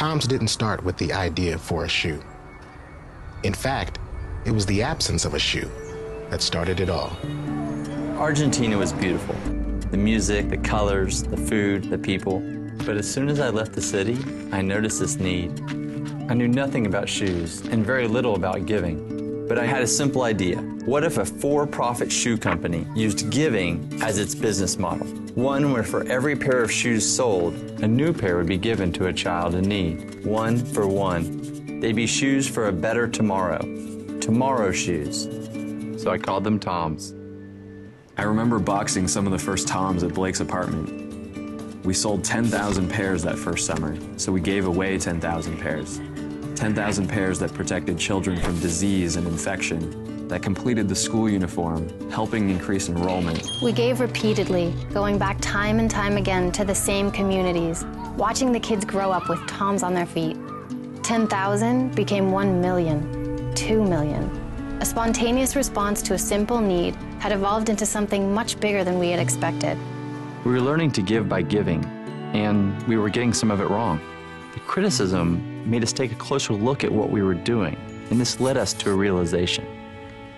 TOMS didn't start with the idea for a shoe. In fact, it was the absence of a shoe that started it all. Argentina was beautiful. The music, the colors, the food, the people. But as soon as I left the city, I noticed this need. I knew nothing about shoes and very little about giving. But I had a simple idea. What if a for-profit shoe company used giving as its business model? One where for every pair of shoes sold, a new pair would be given to a child in need. One for one. They'd be shoes for a better tomorrow. Tomorrow shoes. So I called them TOMS. I remember boxing some of the first TOMS at Blake's apartment. We sold 10,000 pairs that first summer, so we gave away 10,000 pairs. 10,000 pairs that protected children from disease and infection, that completed the school uniform, helping increase enrollment. We gave repeatedly, going back time and time again to the same communities, watching the kids grow up with TOMS on their feet. 10,000 became 1 million, 2 million. A spontaneous response to a simple need had evolved into something much bigger than we had expected. We were learning to give by giving, and we were getting some of it wrong. The criticism made us take a closer look at what we were doing, and this led us to a realization.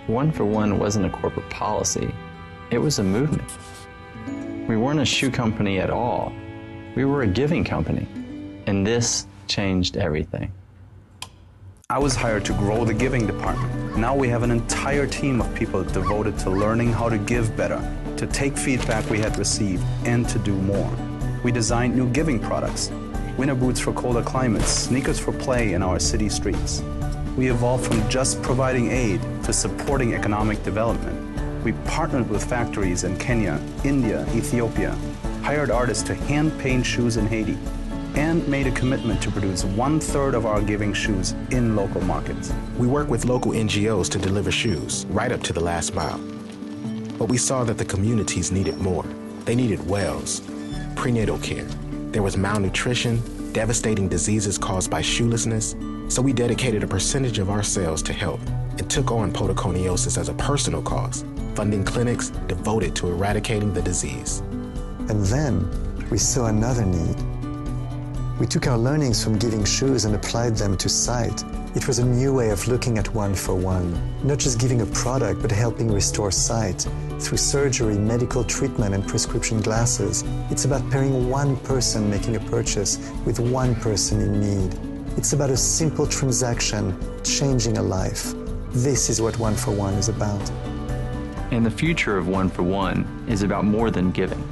One for One wasn't a corporate policy, it was a movement. We weren't a shoe company at all. We were a giving company, and this changed everything. I was hired to grow the giving department. Now we have an entire team of people devoted to learning how to give better, to take feedback we had received, and to do more. We designed new giving products, winter boots for colder climates, sneakers for play in our city streets. We evolved from just providing aid to supporting economic development. We partnered with factories in Kenya, India, Ethiopia, hired artists to hand paint shoes in Haiti, and made a commitment to produce 1/3 of our giving shoes in local markets. We work with local NGOs to deliver shoes right up to the last mile. But we saw that the communities needed more. They needed wells, prenatal care. There was malnutrition, devastating diseases caused by shoelessness. So we dedicated a percentage of our sales to help and took on podoconiosis as a personal cause, funding clinics devoted to eradicating the disease. And then we saw another need. We took our learnings from giving shoes and applied them to sight. It was a new way of looking at One for One, not just giving a product, but helping restore sight through surgery, medical treatment, and prescription glasses. It's about pairing one person making a purchase with one person in need. It's about a simple transaction changing a life. This is what One for One is about. And the future of One for One is about more than giving.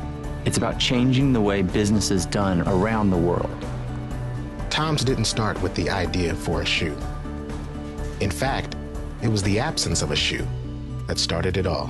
It's about changing the way business is done around the world. TOMS didn't start with the idea for a shoe. In fact, it was the absence of a shoe that started it all.